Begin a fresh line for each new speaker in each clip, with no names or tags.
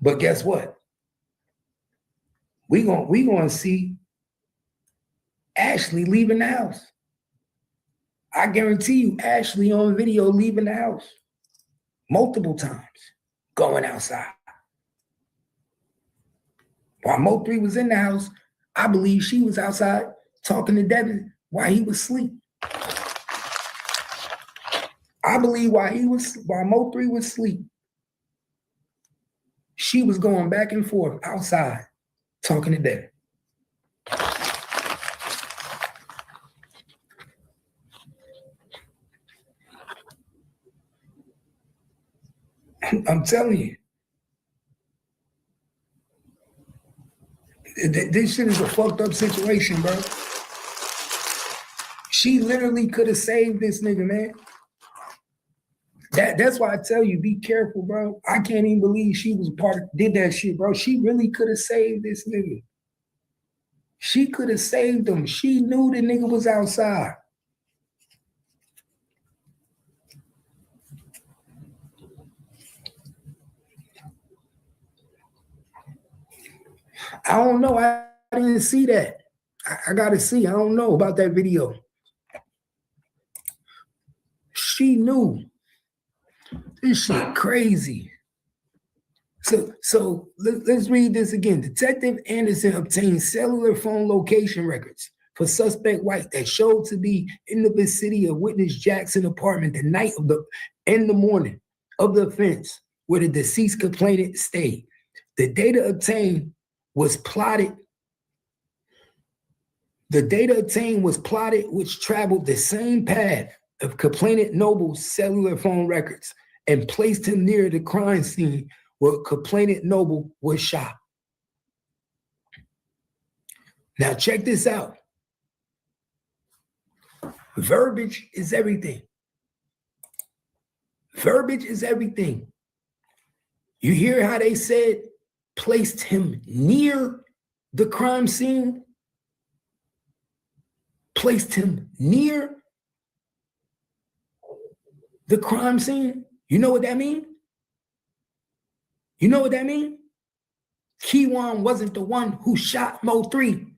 But guess what? We gonna see Ashley leaving the house. I guarantee you, Ashley on video leaving the house multiple times, going outside. While Mo3 was in the house, I believe she was outside talking to Devin while he was asleep. I believe while Mo3 was asleep, she was going back and forth outside talking to Devin. I'm telling you. This shit is a fucked up situation, bro. She literally could have saved this nigga, man. That's why I tell you, be careful, bro. I can't even believe she was did that shit, bro. She really could have saved this nigga. She could have saved him. She knew the nigga was outside. I don't know. I didn't see that. I gotta see. I don't know about that video. She knew. This shit crazy. So let's read this again. Detective Anderson obtained cellular phone location records for suspect White that showed to be in the vicinity of witness Jackson apartment the night of in the morning of the offense where the deceased complainant stayed. The data obtained was plotted. The data obtained was plotted, which traveled the same path of complainant Noble's cellular phone records and placed him near the crime scene where complainant Noble was shot. Now check this out. Verbiage is everything. Verbiage is everything. You hear how they said placed him near the crime scene? Placed him near the crime scene? You know what that means? You know what that means? Keywan wasn't the one who shot Mo3.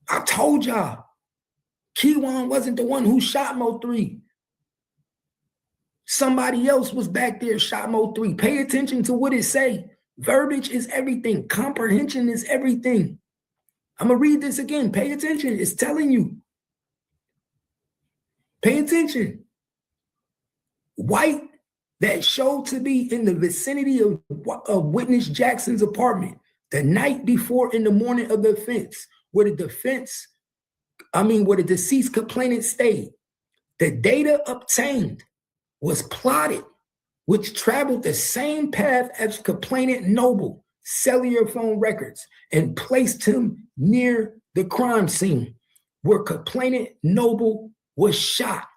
I told y'all. Keywan wasn't the one who shot Mo3. Somebody else was back there, shot Mo3. Pay attention to what it say. Verbiage is everything. Comprehension is everything. I'm going to read this again. Pay attention. It's telling you. Pay attention. White that showed to be in the vicinity of witness Jackson's apartment the night before in the morning of the offense, where the deceased complainant stayed. The data obtained was plotted, which traveled the same path as complainant Noble cellular phone records and placed him near the crime scene where complainant Noble was shot.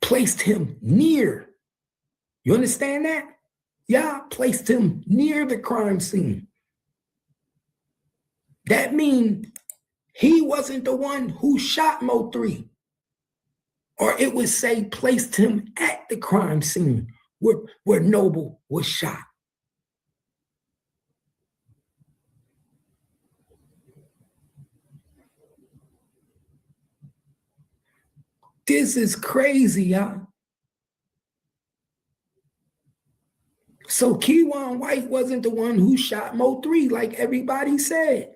Placed him near. You understand that? Yeah, placed him near the crime scene. That means he wasn't the one who shot Mo3. Or it would say placed him at the crime scene where Noble was shot. This is crazy, y'all. So Keywan White wasn't the one who shot Mo3 like everybody said.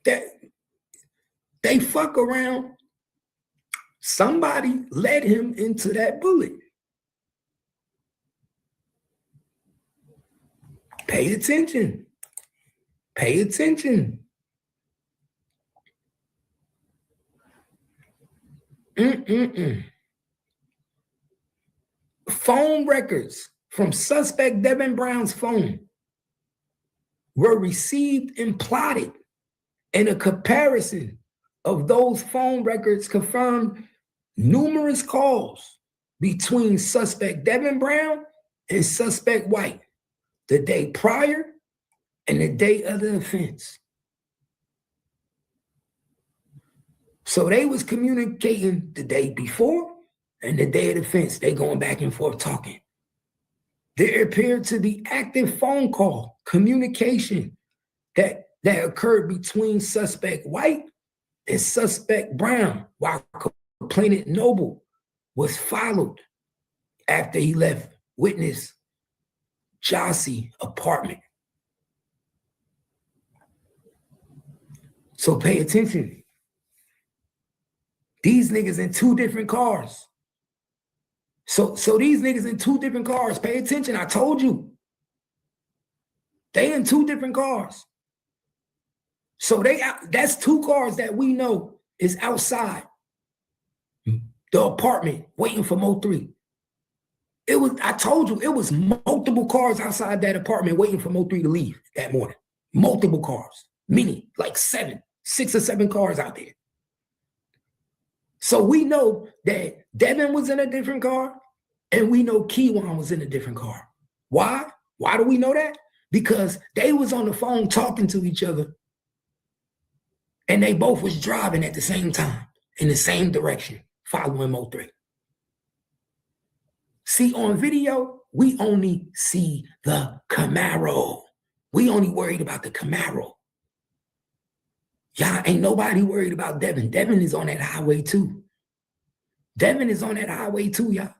That they fuck around. Somebody led him into that bullet. Pay attention. Pay attention. Phone records from suspect Devin Brown's phone were received and plotted, and a comparison of those phone records confirmed numerous calls between suspect Devin Brown and suspect White the day prior and the day of the offense. So they was communicating the day before and the day of the offense. They going back and forth talking. There appeared to be active phone call communication that occurred between suspect White and suspect Brown while complainant Noble was followed after he left witness Jossie apartment. So pay attention. These niggas in two different cars. So these niggas in two different cars. Pay attention. I told you. They in two different cars. So that's two cars that we know is outside the apartment waiting for Mo 3. I told you, it was multiple cars outside that apartment waiting for Mo 3 to leave that morning. Multiple cars. Many, like 6 or 7 cars out there. So we know that Devin was in a different car and we know Keywan was in a different car. Why? Why do we know that? Because they was on the phone talking to each other and they both was driving at the same time in the same direction, following Mo 3. See, on video, we only see the Camaro. We only worried about the Camaro. Y'all ain't nobody worried about Devin. Devin is on that highway too. Devin is on that highway too, y'all.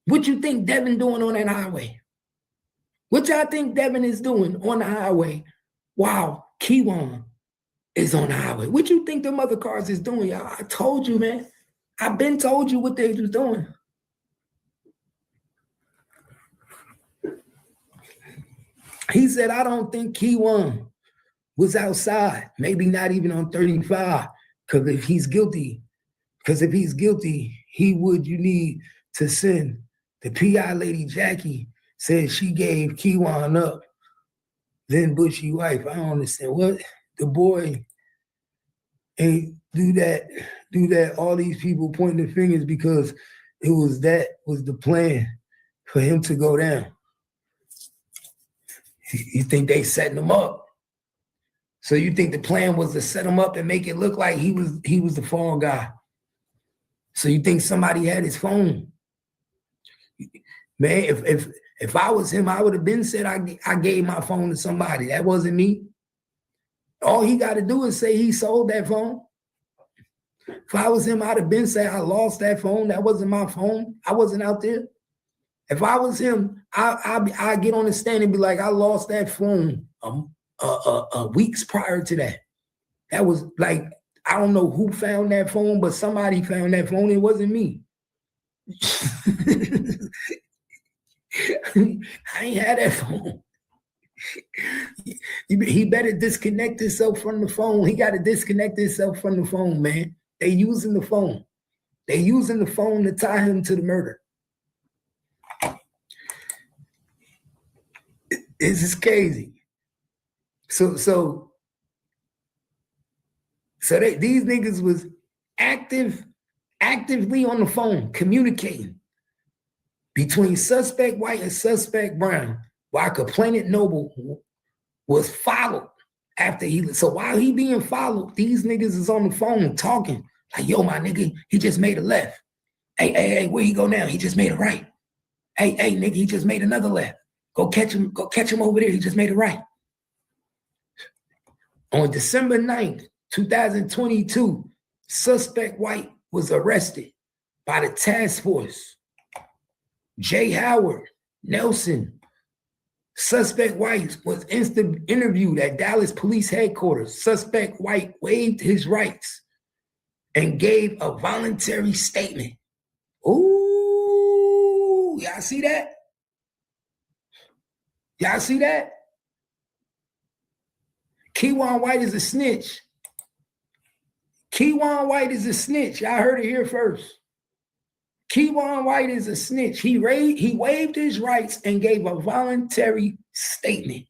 What you think Devin doing on that highway? What y'all think Devin is doing on the highway while Keywan is on the highway? What you think them other cars is doing, y'all? I told you, man. I've been told you what they was doing. He said, I don't think Keywan was outside, maybe not even on 35, because if he's guilty, he would, you need to send. The PI lady Jackie said she gave Keywan up, then Bushy wife. I don't understand what the boy ain't do that. All these people pointing the fingers because that was the plan for him to go down. You think they setting him up? So you think the plan was to set him up and make it look like he was the fall guy? So you think somebody had his phone? Man, if I was him, I would have been said I gave my phone to somebody. That wasn't me. All he got to do is say he sold that phone. If I was him, I'd have been said I lost that phone. That wasn't my phone. I wasn't out there. If I was him, I'd get on the stand and be like, I lost that phone weeks prior to that. That was like, I don't know who found that phone, but somebody found that phone. It wasn't me. I ain't had that phone. He better disconnect himself from the phone. He got to disconnect himself from the phone, man. They using the phone. They using the phone to tie him to the murder. This is crazy. So these niggas was actively on the phone communicating between suspect White and suspect Brown while complainant Noble was followed after so while he being followed, these niggas is on the phone talking like, yo, my nigga, he just made a left. Hey, where he go now? He just made a right. Hey, nigga, he just made another left. Go catch him over there. He just made a right. On December 9th, 2022, suspect White was arrested by the task force. Jay Howard, Nelson. Suspect White was interviewed at Dallas Police Headquarters. Suspect White waived his rights and gave a voluntary statement. Ooh, y'all see that? Y'all see that? Keywan White is a snitch. Keywan White is a snitch. Y'all heard it here first. Keywan White is a snitch. He waived his rights and gave a voluntary statement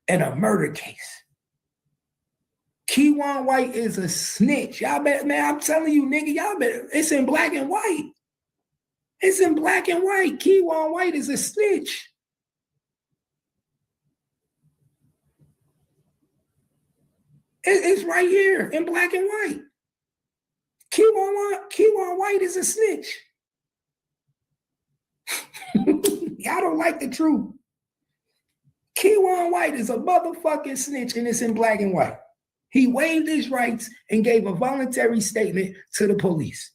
in a murder case. Keywan White is a snitch. Y'all better, man, I'm telling you, nigga, y'all better. It's in black and white. It's in black and white. Keywan White is a snitch. It's right here in black and white. Keywan White is a snitch. Y'all don't like the truth. Keywan White is a motherfucking snitch, and it's in black and white. He waived his rights and gave a voluntary statement to the police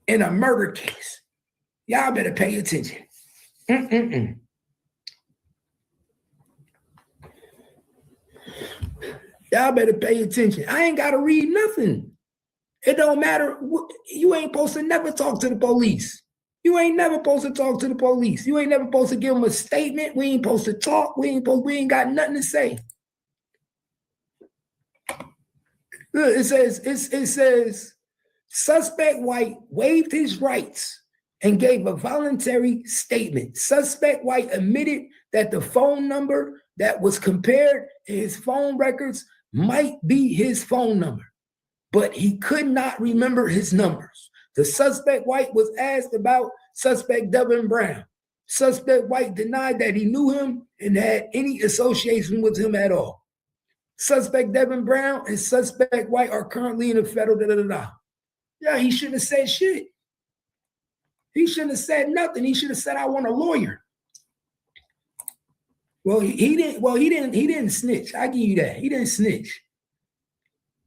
in a murder case. Y'all better pay attention. Y'all better pay attention. I ain't got to read nothing. It don't matter. You ain't supposed to never talk to the police. You ain't never supposed to talk to the police. You ain't never supposed to give them a statement. We ain't supposed to talk. We ain't got nothing to say. Look, it says suspect White waived his rights and gave a voluntary statement. Suspect White admitted that the phone number that was compared in his phone records might be his phone number, but he could not remember his numbers. The suspect White was asked about suspect Devin Brown. Suspect White denied that he knew him and had any association with him at all. Suspect Devin Brown and suspect White are currently in a federal Yeah, he shouldn't have said shit. He shouldn't have said nothing. He should have said, I want a lawyer. Well, he didn't snitch. I give you that. He didn't snitch.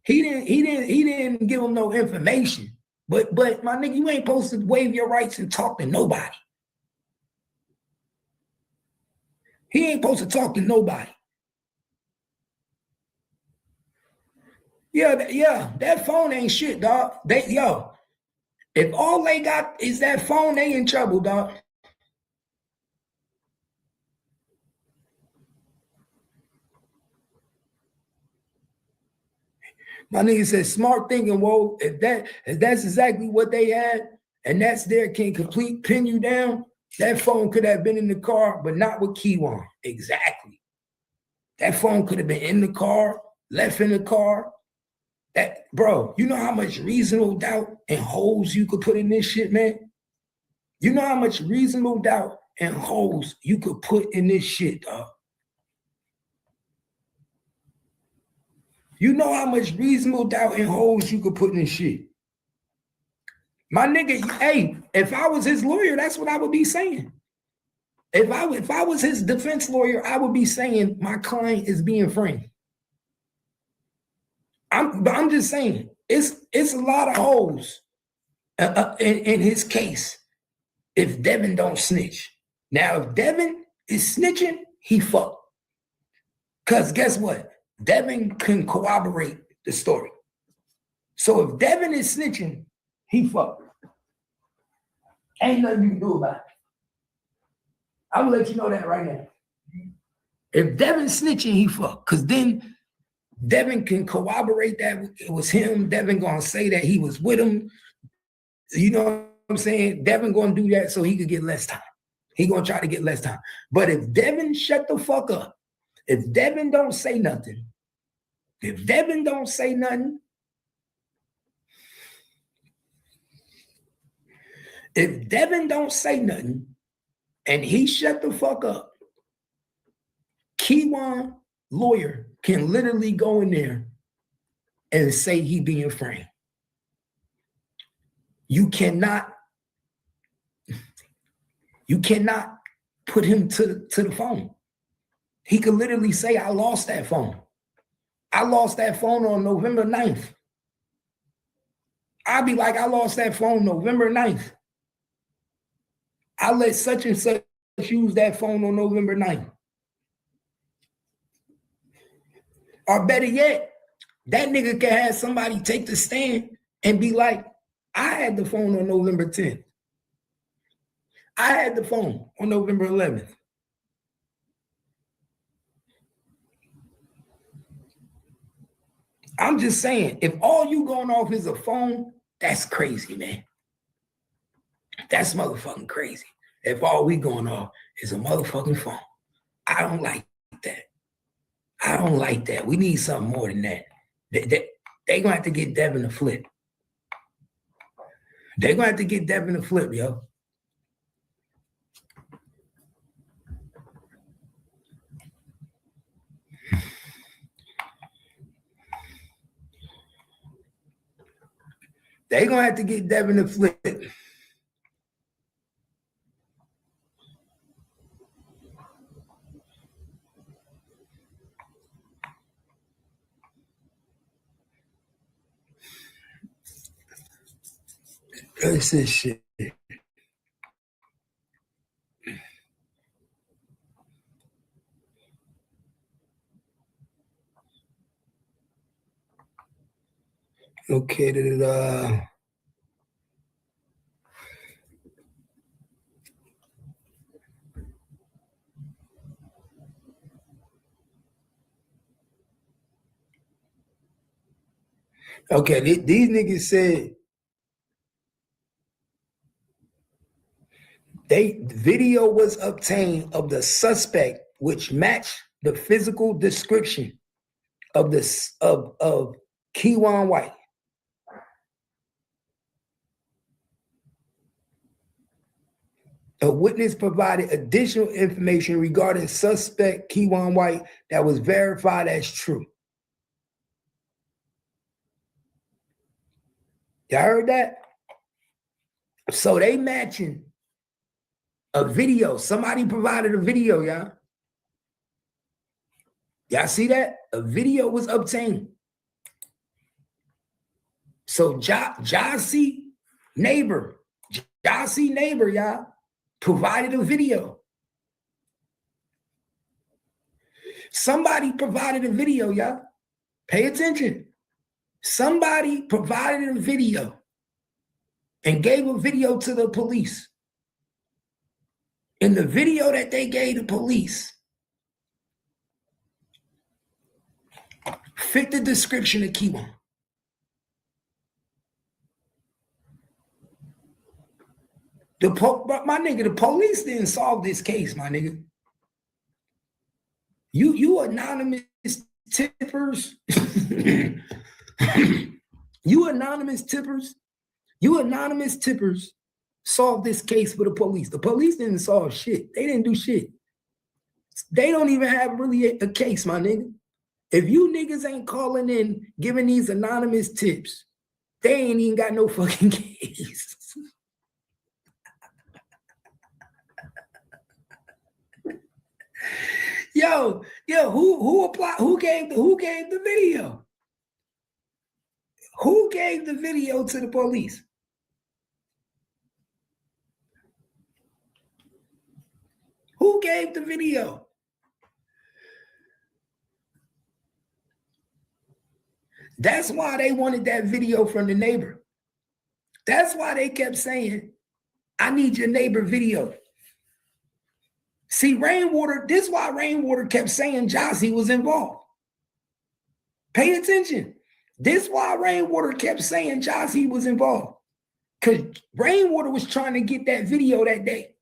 He didn't give him no information. But my nigga, you ain't supposed to waive your rights and talk to nobody. He ain't supposed to talk to nobody. Yeah, that phone ain't shit, dog. If all they got is that phone, they in trouble, dog. My nigga said, smart thinking, whoa, if that's exactly what they had, and that's there, can complete pin you down, that phone could have been in the car, but not with Keywan. Exactly. That phone could have been in the car, left in the car. That, bro, you know how much reasonable doubt and holes you could put in this shit, man? You know how much reasonable doubt and holes you could put in this shit, dog? You know how much reasonable doubt and holes you could put in this shit? My nigga, hey, if I was his lawyer, that's what I would be saying. If I was his defense lawyer, I would be saying my client is being framed. I'm just saying, it's a lot of holes in his case if Devin don't snitch. Now, if Devin is snitching, he fucked. Because guess what? Devin can corroborate the story. So if Devin is snitching, he fucked. Ain't nothing you can do about it. I will let you know that right now. If Devin's snitching, he fucked. Because then Devin can corroborate that it was him. Devin gonna say that he was with him. You know what I'm saying? Devin gonna do that so he could get less time. He gonna try to get less time. But if Devin shut the fuck up, if Devin don't say nothing, if Devin don't say nothing, if Devin don't say nothing and he shut the fuck up, Keywan lawyer can literally go in there and say he being framed. You cannot put him to the phone. He could literally say, I lost that phone. I lost that phone on November 9th. I'll be like, I lost that phone November 9th. I let such and such use that phone on November 9th. Or better yet, that nigga can have somebody take the stand and be like, I had the phone on November 10th. I had the phone on November 11th. I'm just saying, if all you going off is a phone, that's crazy, man. That's motherfucking crazy. If all we going off is a motherfucking phone. I don't like that. I don't like that. We need something more than that. They gonna have to get Devin to flip. They're gonna have to get Devin to flip, yo. They gonna have to get Devin to flip. That's this shit. Located okay, these niggas said video was obtained of the suspect which matched the physical description of Keiwan White. A witness provided additional information regarding suspect Keiwan White that was verified as true. Y'all heard that? So they matching a video. Somebody provided a video, y'all. Y'all see that? A video was obtained. So Jossie neighbor, y'all, provided a video. Somebody provided a video, y'all. Pay attention. Somebody provided a video and gave a video to the police. In the video that they gave the police, fit the description of Keiwan. My nigga, the police didn't solve this case, my nigga. You anonymous tippers. You anonymous tippers solved this case for the police. The police didn't solve shit. They didn't do shit. They don't even have really a case, my nigga. If you niggas ain't calling in, giving these anonymous tips, they ain't even got no fucking case. Yo, who applied? Who gave the video? Who gave the video to the police? Who gave the video? That's why they wanted that video from the neighbor. That's why they kept saying, I need your neighbor video. See, Rainwater, this is why Rainwater kept saying Jossie was involved. Pay attention. This is why Rainwater kept saying Jossie was involved. Because Rainwater was trying to get that video that day.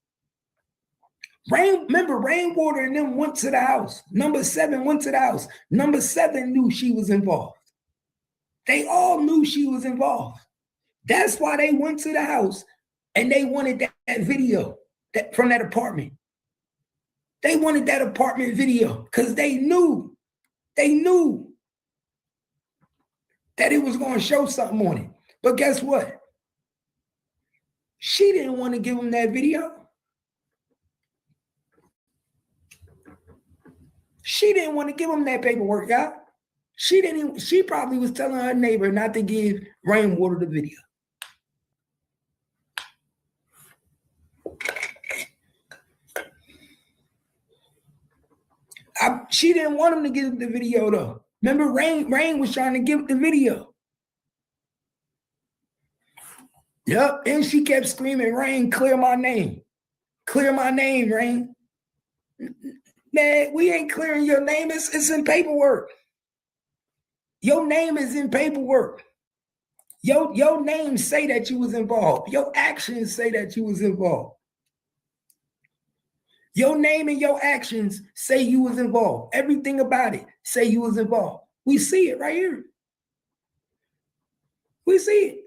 Remember, Rainwater and them went to the house. Number 7 went to the house. Number 7 knew she was involved. They all knew she was involved. That's why they went to the house and they wanted that video from that apartment. They wanted that apartment video because they knew that it was going to show something on it. But guess what? She didn't want to give them that video. She didn't want to give them that paperwork, y'all. She probably was telling her neighbor not to give Rainwater the video. She didn't want him to give the video though. Remember, Rain was trying to give the video. Yep, and she kept screaming, Rain, clear my name. Clear my name, Rain. Man, we ain't clearing your name. It's in paperwork. Your name is in paperwork. Your name say that you was involved. Your actions say that you was involved. Your name and your actions say you was involved. Everything about it say you was involved. We see it right here. We see it.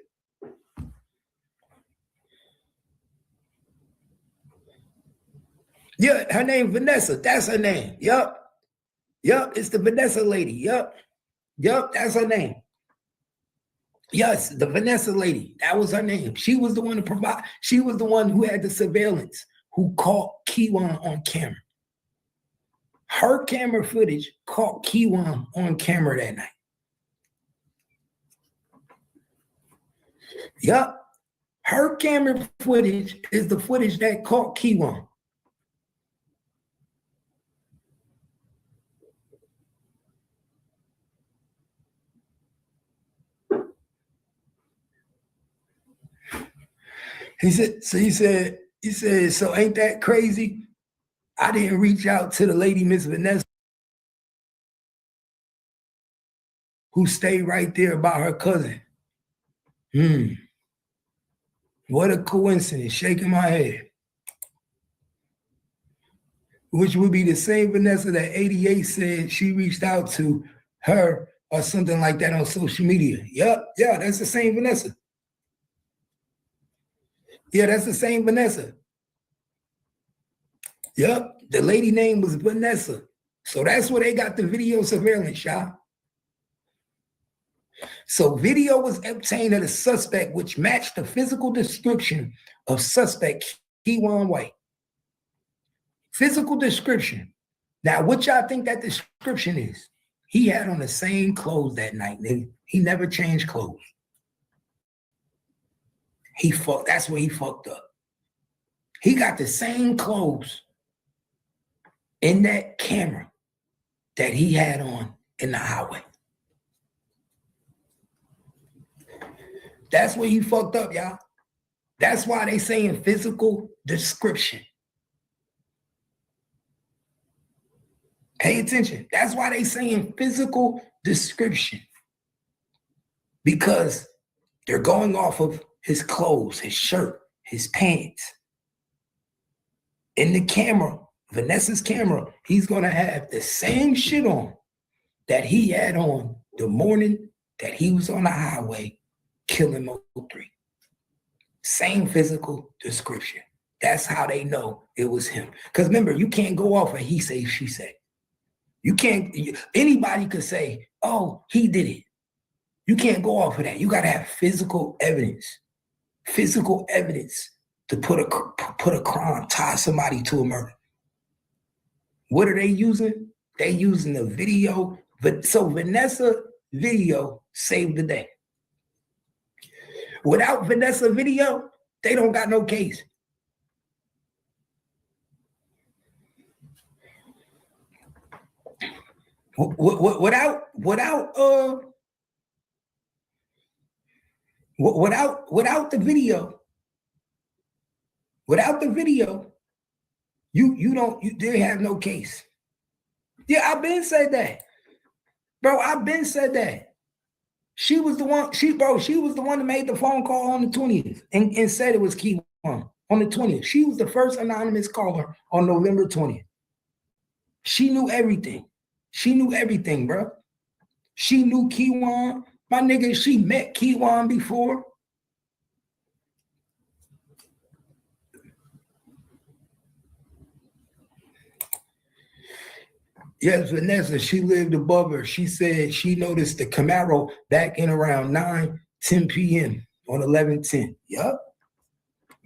Yeah, her name Vanessa. That's her name. Yup. It's the Vanessa lady. Yup, that's her name. Yes, the Vanessa lady. That was her name. She was the one to provide. She was the one who had the surveillance, who caught Kiwan on camera. Her camera footage caught Kiwan on camera that night. Yup. Her camera footage is the footage that caught Kiwan. He said, so ain't that crazy? I didn't reach out to the lady, Miss Vanessa, who stayed right there by her cousin. What a coincidence, shaking my head. Which would be the same Vanessa that 88 said she reached out to her or something like that on social media. Yep, yeah, that's the same Vanessa. Yeah, that's the same Vanessa. Yep, the lady name was Vanessa. So that's where they got the video surveillance, y'all. So video was obtained of the suspect, which matched the physical description of suspect Kiwan White. Physical description. Now, what y'all think that description is? He had on the same clothes that night, nigga. He never changed clothes. That's where he fucked up. He got the same clothes in that camera that he had on in the highway. That's where he fucked up, y'all. That's why they saying physical description. Pay attention. That's why they saying physical description. Because they're going off of his clothes, his shirt, his pants. In the camera, Vanessa's camera, he's going to have the same shit on that he had on the morning that he was on the highway killing Mo3. Same physical description. That's how they know it was him. Because remember, you can't go off of he say, she say. You can't, anybody could say, oh, he did it. You can't go off of that. You got to have physical evidence to put a crime, tie somebody to a murder. What are they using? They using the video. So Vanessa video saved the day. Without Vanessa video, they don't got no case. Without the video, they have no case. Yeah, I've been said that. Bro, I've been said that. She was the one that made the phone call on the 20th and said it was Kiwan on the 20th. She was the first anonymous caller on November 20th. She knew everything. Bro. She knew Kiwan. My nigga, she met Kiwan before. Yes, Vanessa, she lived above her. She said she noticed the Camaro back in around 9-10 p.m. on 11/10. Yup.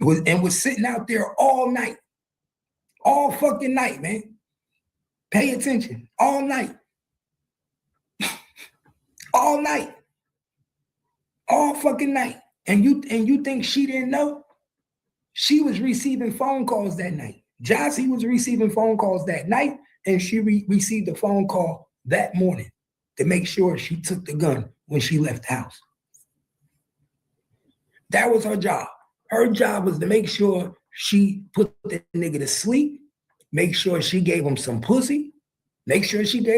And was sitting out there all night. All fucking night, man. Pay attention. All night. All night. All fucking night. And you think she didn't know? She was receiving phone calls that night. Jossie was receiving phone calls that night, and she received a phone call that morning to make sure she took the gun when she left the house. That was her job. Her job was to make sure she put the nigga to sleep, make sure she gave him some pussy, make sure she put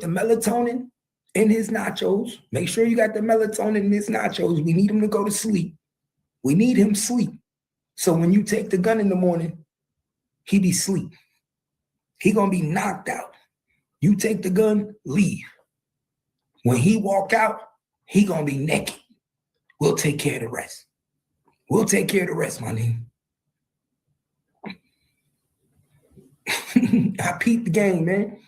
the melatonin in his nachos. Make sure you got the melatonin in his nachos. We need him to go to sleep. We need him sleep. So when you take the gun in the morning, he be sleep. He gonna be knocked out. You take the gun, leave. When he walk out, he gonna be naked. We'll take care of the rest. My nigga. I peeped the game, man.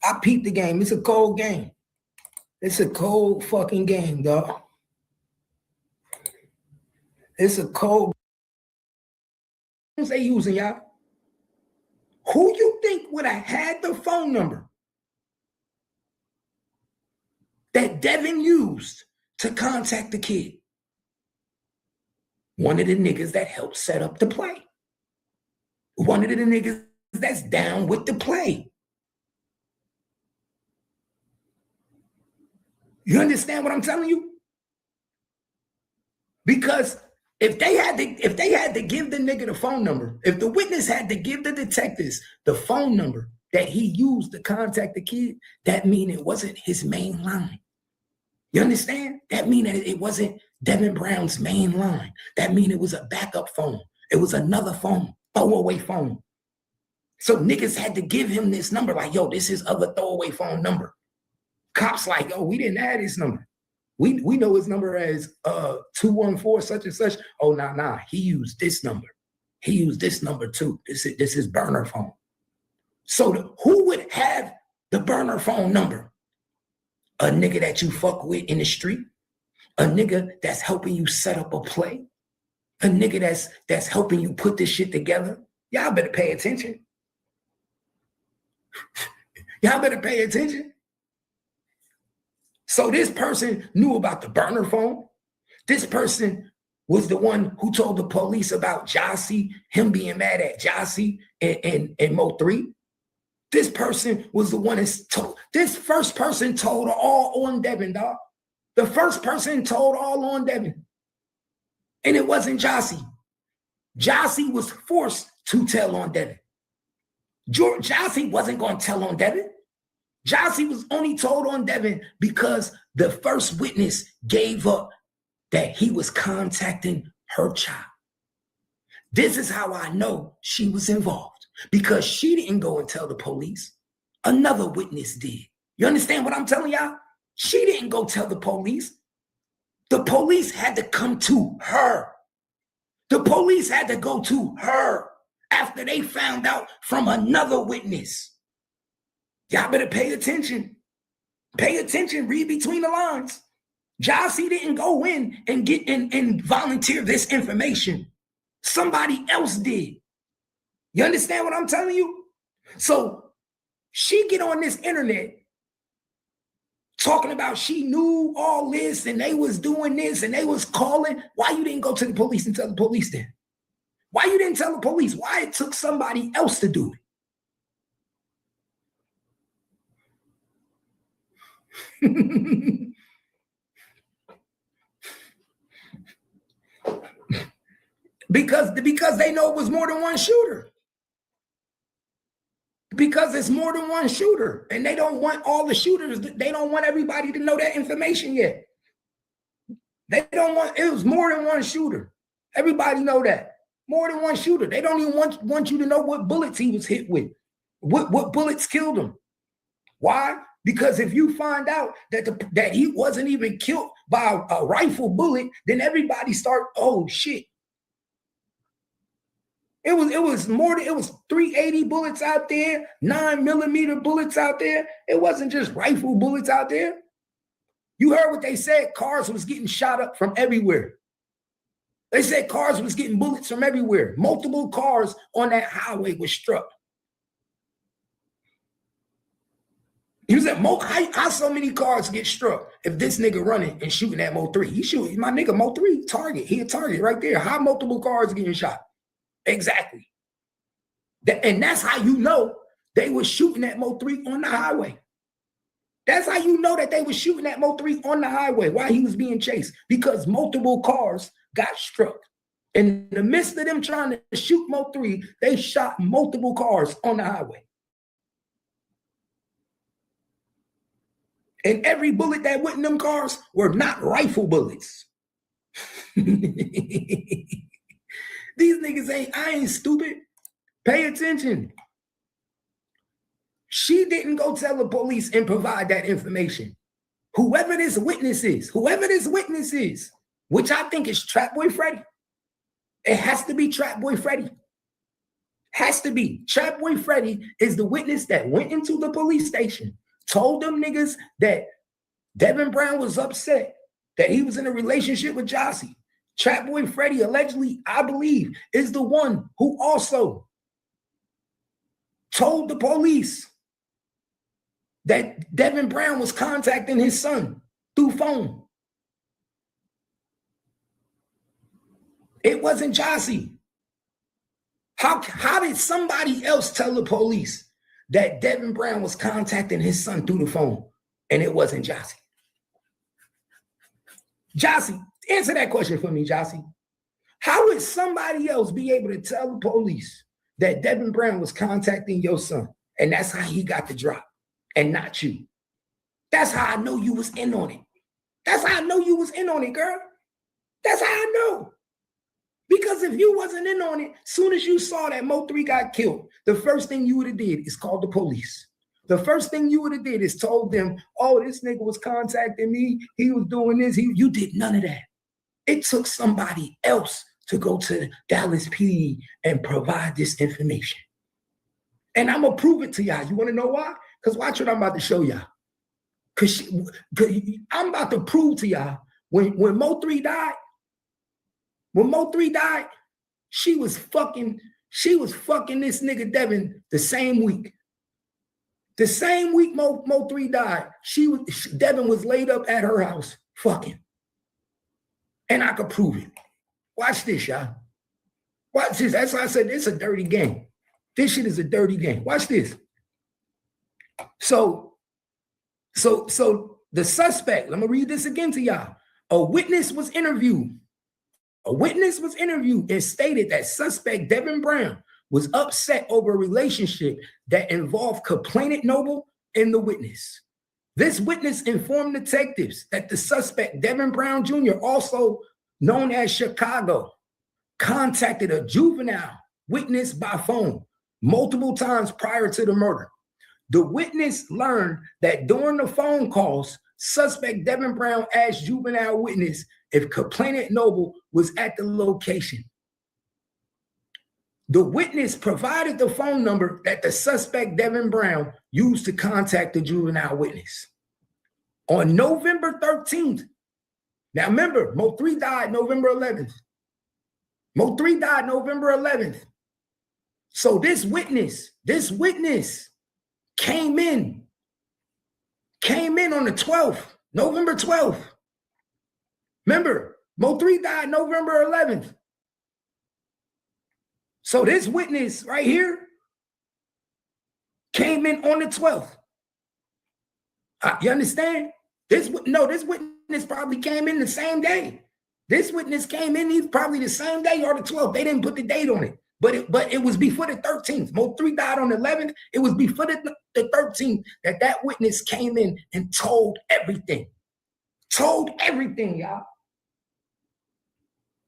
It's a cold game. It's a cold fucking game, dog. It's a cold. Who's they using, y'all? Who you think would have had the phone number that Devin used to contact the kid? One of the niggas that helped set up the play. One of the niggas that's down with the play. You understand what I'm telling you? Because if they had to give the nigga the phone number, if the witness had to give the detectives the phone number that he used to contact the kid, that mean it wasn't his main line. You understand? That mean that it wasn't Devin Brown's main line. That mean it was a backup phone. It was another phone, throwaway phone. So niggas had to give him this number like, yo, this is other throwaway phone number. Cops like, yo, we didn't have his number. We know his number as 214 such and such. Oh, nah. He used this number. He used this number too. This is burner phone. So who would have the burner phone number? A nigga that you fuck with in the street, a nigga that's helping you set up a play, a nigga that's helping you put this shit together. Y'all better pay attention. Y'all better pay attention. So this person knew about the burner phone. This person was the one who told the police about Jossie, him being mad at Jossie and Mo3. This person was the one that told, this first person told all on Devin, dog. The first person told all on Devin. And it wasn't Jossie. Jossie was forced to tell on Devin. Jossie wasn't going to tell on Devin. Jossie was only told on Devin because the first witness gave up that he was contacting her child. This is how I know she was involved, because she didn't go and tell the police. Another witness did. You understand what I'm telling y'all? She didn't go tell the police. The police had to come to her. The police had to go to her after they found out from another witness. Y'all better pay attention. Pay attention, read between the lines. Jossie didn't go in and get in and volunteer this information. Somebody else did. You understand what I'm telling you? So she get on this internet talking about she knew all this and they was doing this and they was calling. Why you didn't go to the police and tell the police then? Why you didn't tell the police? Why it took somebody else to do it? because they know it was more than one shooter. Because it's more than one shooter, and they don't want all the shooters. They don't want everybody to know that information yet. They don't want, it was more than one shooter. Everybody know that. More than one shooter. They don't even want you to know what bullets he was hit with. What bullets killed him. Why? Because if you find out that he wasn't even killed by a rifle bullet, then everybody start, oh shit. It was more than, it was 380 bullets out there, 9mm bullets out there. It wasn't just rifle bullets out there. You heard what they said, cars was getting shot up from everywhere. They said cars was getting bullets from everywhere. Multiple cars on that highway was struck. You said, how so many cars get struck if this nigga running and shooting at Mo3? He shooting, my nigga Mo3, target. He a target right there. How multiple cars getting shot? Exactly. And that's how you know they were shooting at Mo3 on the highway. That's how you know that they were shooting at Mo3 on the highway while he was being chased, because multiple cars got struck. In the midst of them trying to shoot Mo3, they shot multiple cars on the highway. And every bullet that went in them cars were not rifle bullets. These niggas I ain't stupid. Pay attention. She didn't go tell the police and provide that information. Whoever this witness is, which I think is Trap Boy Freddy. It has to be Trap Boy Freddy. Has to be. Trap Boy Freddy is the witness that went into the police station, told them niggas that Devin Brown was upset that he was in a relationship with Jossie. Trap Boy Freddy allegedly, I believe, is the one who also told the police that Devin Brown was contacting his son through phone. It wasn't Jossie. How did somebody else tell the police that Devin Brown was contacting his son through the phone and it wasn't Jossie? Jossie, answer that question for me, Jossie. How would somebody else be able to tell the police that Devin Brown was contacting your son and that's how he got the drop and not you? That's how I know you was in on it. That's how I know you was in on it, girl. That's how I know. Because if you wasn't in on it, soon as you saw that Mo3 got killed, the first thing you would have did is called the police. The first thing you would have did is told them, oh, this nigga was contacting me. He was doing this. You did none of that. It took somebody else to go to Dallas PD and provide this information. And I'm going to prove it to y'all. You want to know why? Because watch what I'm about to show y'all. Because I'm about to prove to y'all when Mo3 died, she was fucking this nigga Devin the same week. The same week Mo3 died, Devin was laid up at her house fucking. And I could prove it. Watch this, y'all. Watch this. That's why I said it's a dirty game. This shit is a dirty game. Watch this. So the suspect, let me read this again to y'all. A witness was interviewed and stated that suspect Devin Brown was upset over a relationship that involved complainant Noble and the witness. This witness informed detectives that the suspect Devin Brown Jr., also known as Chicago, contacted a juvenile witness by phone multiple times prior to the murder. The witness learned that during the phone calls, suspect Devin Brown asked juvenile witness if complainant Noble was at the location. The witness provided the phone number that the suspect Devin Brown used to contact the juvenile witness. On November 13th, now remember, Mo3 died November 11th. Mo3 died November 11th. So this witness came in on the 12th, November 12th. Remember, Mo3 died November 11th. So this witness right here came in on the 12th. You understand? This witness probably came in the same day. This witness came in probably the same day or the 12th. They didn't put the date on it, but it was before the 13th. Mo3 died on the 11th. It was before the 13th that witness came in and told everything. Told everything, y'all.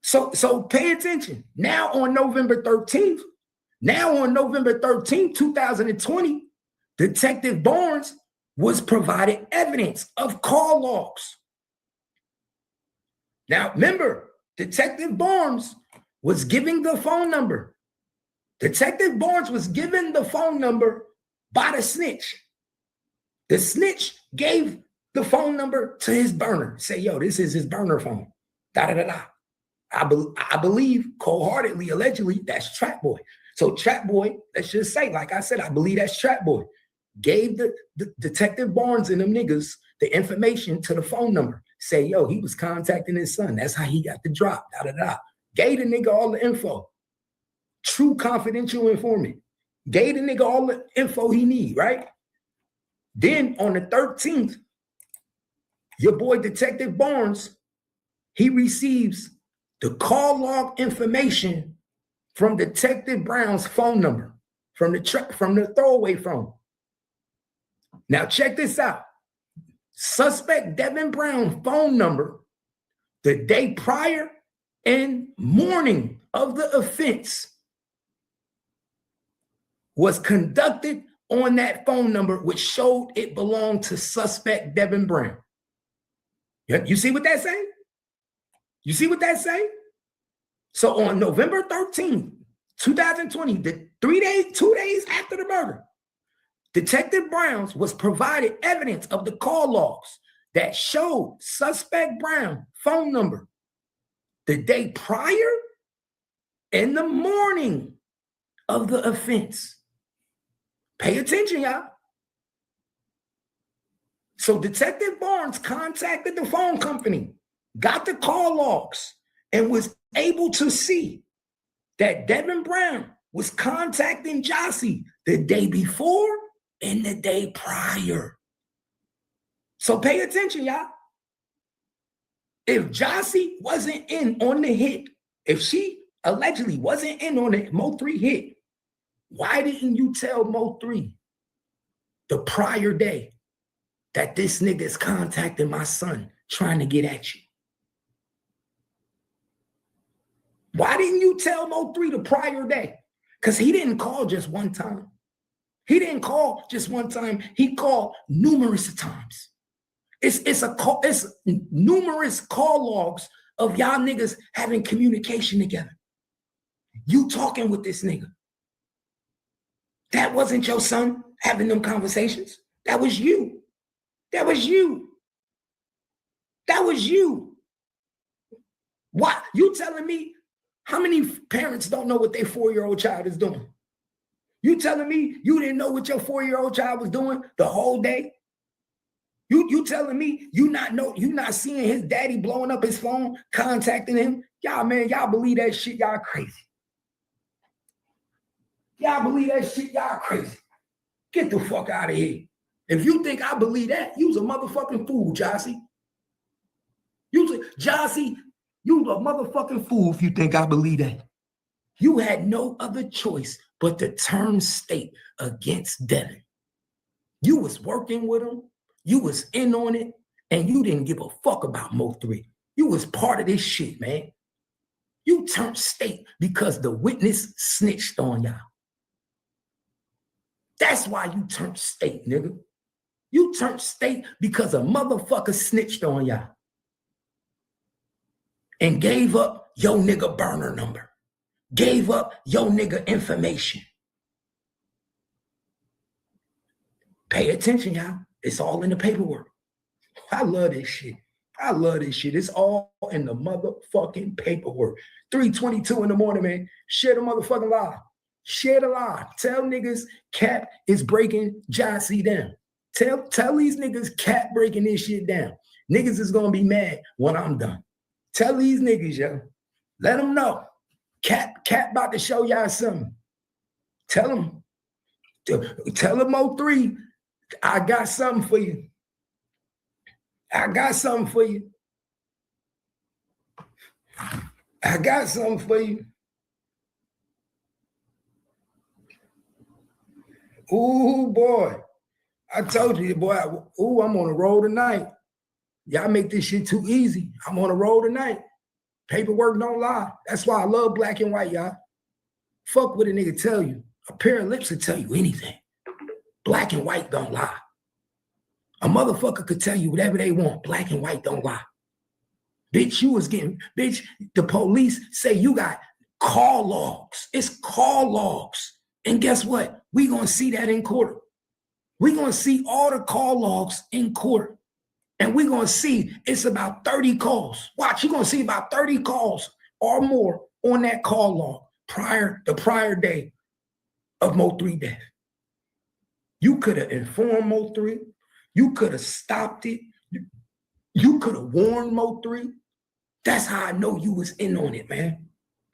So pay attention. Now on November 13th, 2020, Detective Barnes was provided evidence of call logs. Now remember, Detective Barnes was giving the phone number. Detective Barnes was given the phone number by the snitch. The snitch gave the phone number to his burner. Say, yo, this is his burner phone. Da-da-da-da. I believe cold-heartedly, allegedly, that's Trap Boy. So Trap Boy, let's just say, like I said, I believe that's Trap Boy. Gave the Detective Barnes and them niggas the information to the phone number. Say, yo, he was contacting his son. That's how he got the drop. Da-da-da. Gave the nigga all the info. True confidential informant. Gave the nigga all the info he need, right? Then on the 13th, your boy Detective Barnes, he receives the call log information from Detective Brown's phone number, from the throwaway phone. Now check this out. Suspect Devin Brown phone number the day prior and morning of the offense was conducted on that phone number, which showed it belonged to suspect Devin Brown. You see what that's saying? You see what that's saying? So on November 13th, 2020, 2 days after the murder, Detective Browns was provided evidence of the call logs that showed suspect Brown phone number the day prior in the morning of the offense. Pay attention, y'all. So Detective Barnes contacted the phone company, got the call logs, and was able to see that Devin Brown was contacting Jossie the day before and the day prior. So pay attention, y'all. If Jossie wasn't in on the hit, if she allegedly wasn't in on the Mo3 hit, why didn't you tell Mo3 the prior day that this nigga is contacting my son trying to get at you? Why didn't you tell Mo3 the prior day? Because he didn't call just one time. He didn't call just one time. He called numerous times. It's numerous call logs of y'all niggas having communication together. You talking with this nigga. That wasn't your son having them conversations. That was you. That was you. That was you. What? You telling me how many parents don't know what their 4-year-old child is doing? You telling me you didn't know what your 4-year-old child was doing the whole day? You telling me you not seeing his daddy blowing up his phone, contacting him? Y'all, man, y'all believe that shit, y'all crazy. Y'all believe that shit, y'all crazy. Get the fuck out of here. If you think I believe that, you's a motherfucking fool, Jossie. Jossie, you a motherfucking fool if you think I believe that. You had no other choice but to turn state against Devin. You was working with him, you was in on it, and you didn't give a fuck about Mo3. You was part of this shit, man. You turned state because the witness snitched on y'all. That's why you turned state, nigga. You turned state because a motherfucker snitched on y'all and gave up your nigga burner number, gave up your nigga information. Pay attention, y'all. It's all in the paperwork. I love this shit. I love this shit. It's all in the motherfucking paperwork. 3:22 in the morning, man. Share the motherfucking lie. Share the lie. Tell niggas Cap is breaking Jossie down. Tell these niggas Cap breaking this shit down. Niggas is gonna be mad when I'm done. Tell these niggas, yo. Let them know. Cap about to show y'all something. Tell them. Tell them Mo3, I got something for you. I got something for you. I got something for you. Ooh, boy. I told you, boy, I'm on a roll tonight. Y'all make this shit too easy. I'm on a roll tonight. Paperwork don't lie. That's why I love black and white, y'all. Fuck what a nigga tell you. A pair of lips will tell you anything. Black and white don't lie. A motherfucker could tell you whatever they want. Black and white don't lie. Bitch, the police say you got call logs. It's call logs. And guess what? We gonna see that in court. We gonna see all the call logs in court. And we gonna see it's about 30 calls. Watch, you're gonna see about 30 calls or more on that call log the prior day of Mo3 death. You could have informed Mo3. You could have stopped it. You could have warned Mo3. That's how I know you was in on it, man.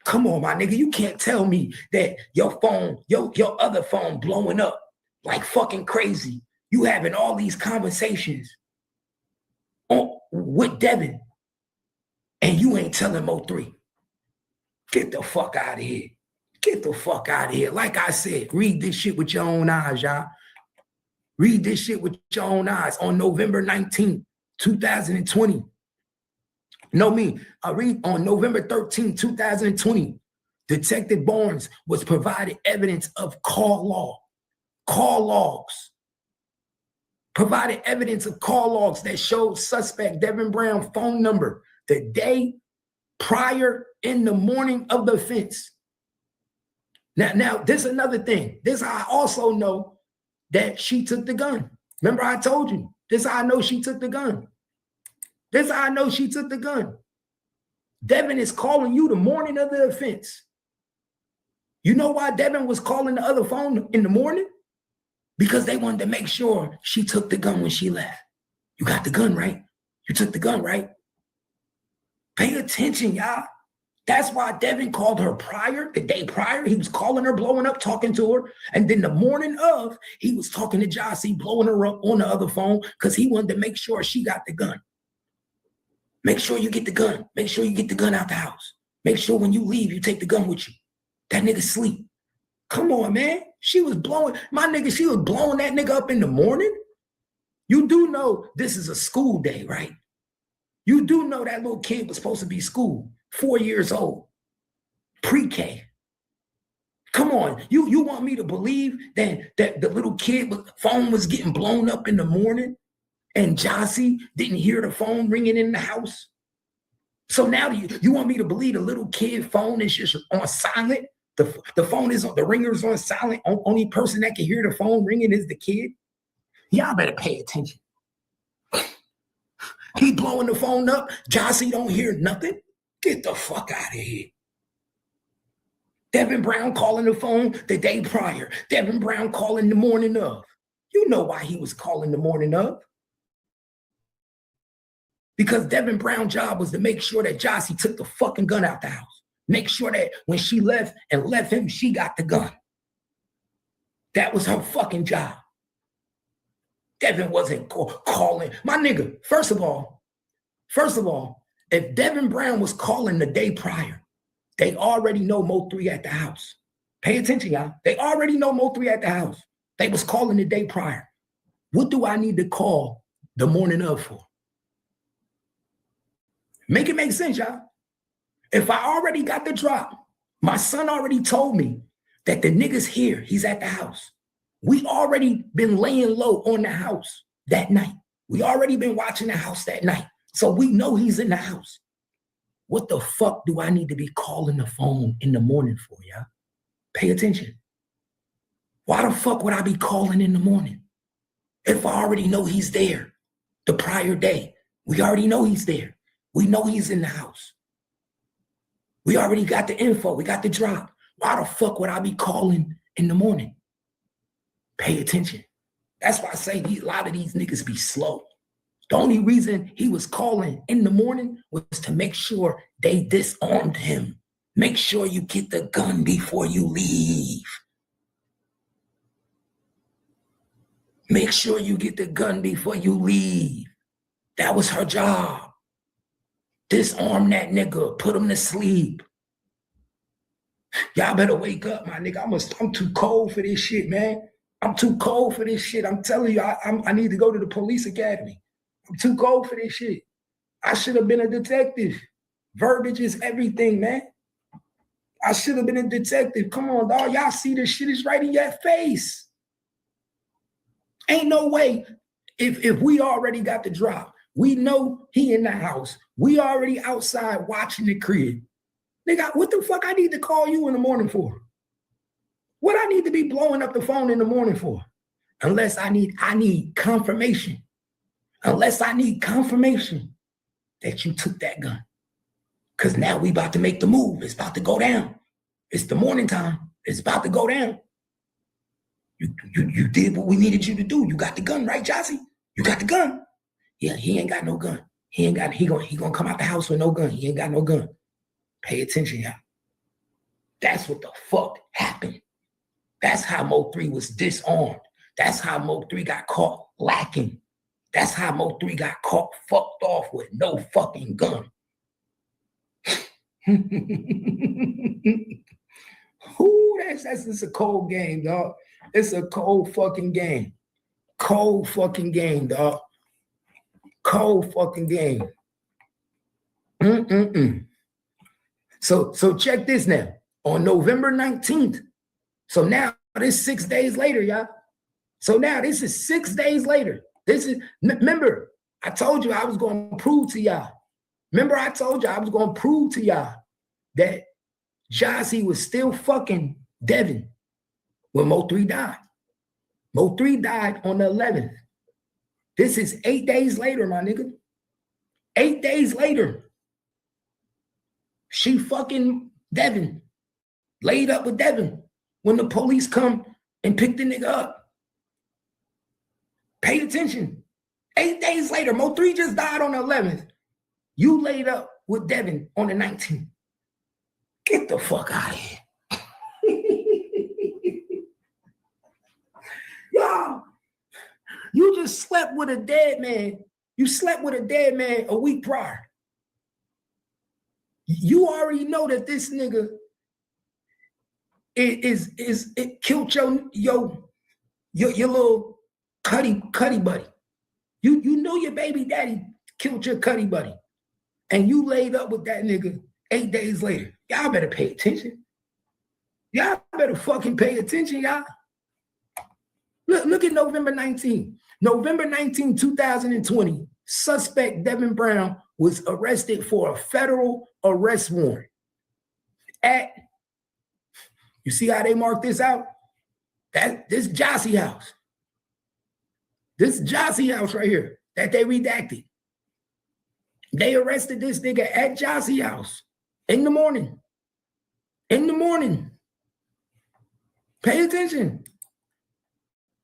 Come on, my nigga. You can't tell me that your phone, your other phone blowing up like fucking crazy. You having all these conversations with Devin and you ain't telling Mo3. Get the fuck out of here. Get the fuck out of here. Like I said, read this shit with your own eyes, y'all. Read this shit with your own eyes on November 19th, 2020. I read on November 13th, 2020, Detective Barnes was provided evidence of call logs. Provided evidence of call logs that showed suspect Devin Brown phone number the day prior in the morning of the offense. Now, this is another thing. This I also know that she took the gun. Remember I told you, this is how I know she took the gun. This is how I know she took the gun. Devin is calling you the morning of the offense. You know why Devin was calling the other phone in the morning? Because they wanted to make sure she took the gun when she left. You got the gun, right? You took the gun, right? Pay attention, y'all. That's why Devin called her prior, the day prior. He was calling her, blowing up, talking to her. And then the morning of, he was talking to Jossie, blowing her up on the other phone because he wanted to make sure she got the gun. Make sure you get the gun. Make sure you get the gun out the house. Make sure when you leave, you take the gun with you. That nigga sleep. Come on, man. She was blowing, my nigga, she was blowing that nigga up in the morning. You do know this is a school day, right? You do know that little kid was supposed to be school, 4 years old, pre-K. Come on, you want me to believe that the little kid phone was getting blown up in the morning and Jossie didn't hear the phone ringing in the house? So now you want me to believe the little kid phone is just on silent? The phone is on, the ringer's on silent. Only person that can hear the phone ringing is the kid? Y'all better pay attention. He blowing the phone up. Jossie don't hear nothing. Get the fuck out of here. Devin Brown calling the phone the day prior. Devin Brown calling the morning of. You know why he was calling the morning of. Because Devin Brown's job was to make sure that Jossie took the fucking gun out the house. Make sure that when she left and left him, she got the gun. That was her fucking job. Devin wasn't calling. My nigga, first of all, if Devin Brown was calling the day prior, they already know Mo3 at the house. Pay attention, y'all. They already know Mo3 at the house. They was calling the day prior. What do I need to call the morning of for? Make it make sense, y'all. If I already got the drop, my son already told me that the nigga's here. He's at the house. We already been laying low on the house that night. We already been watching the house that night. So we know he's in the house. What the fuck do I need to be calling the phone in the morning for, y'all? Pay attention. Why the fuck would I be calling in the morning if I already know he's there the prior day? We already know he's there. We know he's in the house. We already got the info. We got the drop. Why the fuck would I be calling in the morning? Pay attention. That's why I say a lot of these niggas be slow. The only reason he was calling in the morning was to make sure they disarmed him. Make sure you get the gun before you leave. Make sure you get the gun before you leave. That was her job. Disarm that nigga, put him to sleep. Y'all better wake up, my nigga. I'm too cold for this shit, man. I'm too cold for this shit. I'm telling you, I need to go to the police academy. I'm too cold for this shit. I should have been a detective. Verbiage is everything, man. I should have been a detective. Come on, dog. Y'all see this shit is right in your face. Ain't no way. If we already got the drop, we know he in the house. We already outside watching the crib. Nigga, what the fuck I need to call you in the morning for? What I need to be blowing up the phone in the morning for? Unless I need confirmation. Unless I need confirmation that you took that gun. Because now we about to make the move. It's about to go down. It's the morning time. It's about to go down. You did what we needed you to do. You got the gun, right, Jossie? You got the gun. Yeah, he ain't got no gun. He gonna come out the house with no gun. He ain't got no gun. Pay attention, y'all. That's what the fuck happened. That's how Mo3 was disarmed. That's how Mo3 got caught lacking. That's how Mo3 got caught fucked off with no fucking gun. Ooh, that's a cold game, dog. It's a cold fucking game. Cold fucking game, dog. Cold fucking game. So check this now. On November 19th, so now this 6 days later, y'all. So now this is 6 days later. Remember, I told you I was going to prove to y'all. Remember, I told you I was going to prove to y'all that Jossie was still fucking Devin when Mo3 died. Mo3 died on the 11th. This is 8 days later, my nigga. 8 days later, she fucking Devin, laid up with Devin when the police come and pick the nigga up. Pay attention. 8 days later, Mo3 just died on the 11th. You laid up with Devin on the 19th. Get the fuck out of here. Y'all, you just slept with a dead man. You slept with a dead man a week prior. You already know that this nigga it killed your little cuddy buddy. You know your baby daddy killed your cuddy buddy. And you laid up with that nigga 8 days later. Y'all better pay attention. Y'all better fucking pay attention, y'all. Look at November 19. November 19, 2020, suspect Devin Brown was arrested for a federal arrest warrant at, you see how they marked this out? This Jossie house. This Jossie house right here that they redacted. They arrested this nigga at Jossie house in the morning. In the morning. Pay attention.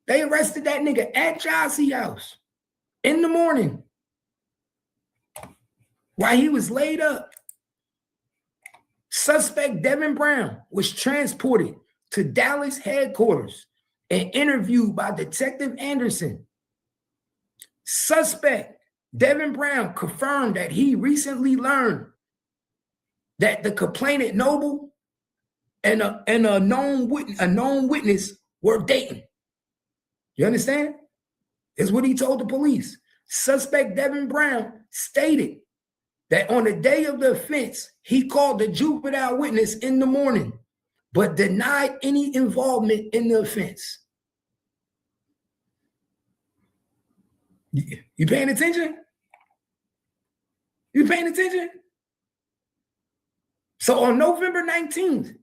They arrested that nigga at Jossie house in the morning while he was laid up. Suspect Devin Brown was transported to Dallas headquarters and interviewed by Detective Anderson. Suspect Devin Brown confirmed that he recently learned that the complainant Noble and a known witness were dating. You understand? Is what he told the police. Suspect Devin Brown stated that on the day of the offense, he called the juvenile witness in the morning, but denied any involvement in the offense. You paying attention? You paying attention? So on November 19th,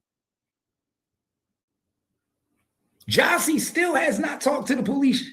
Jossie still has not talked to the police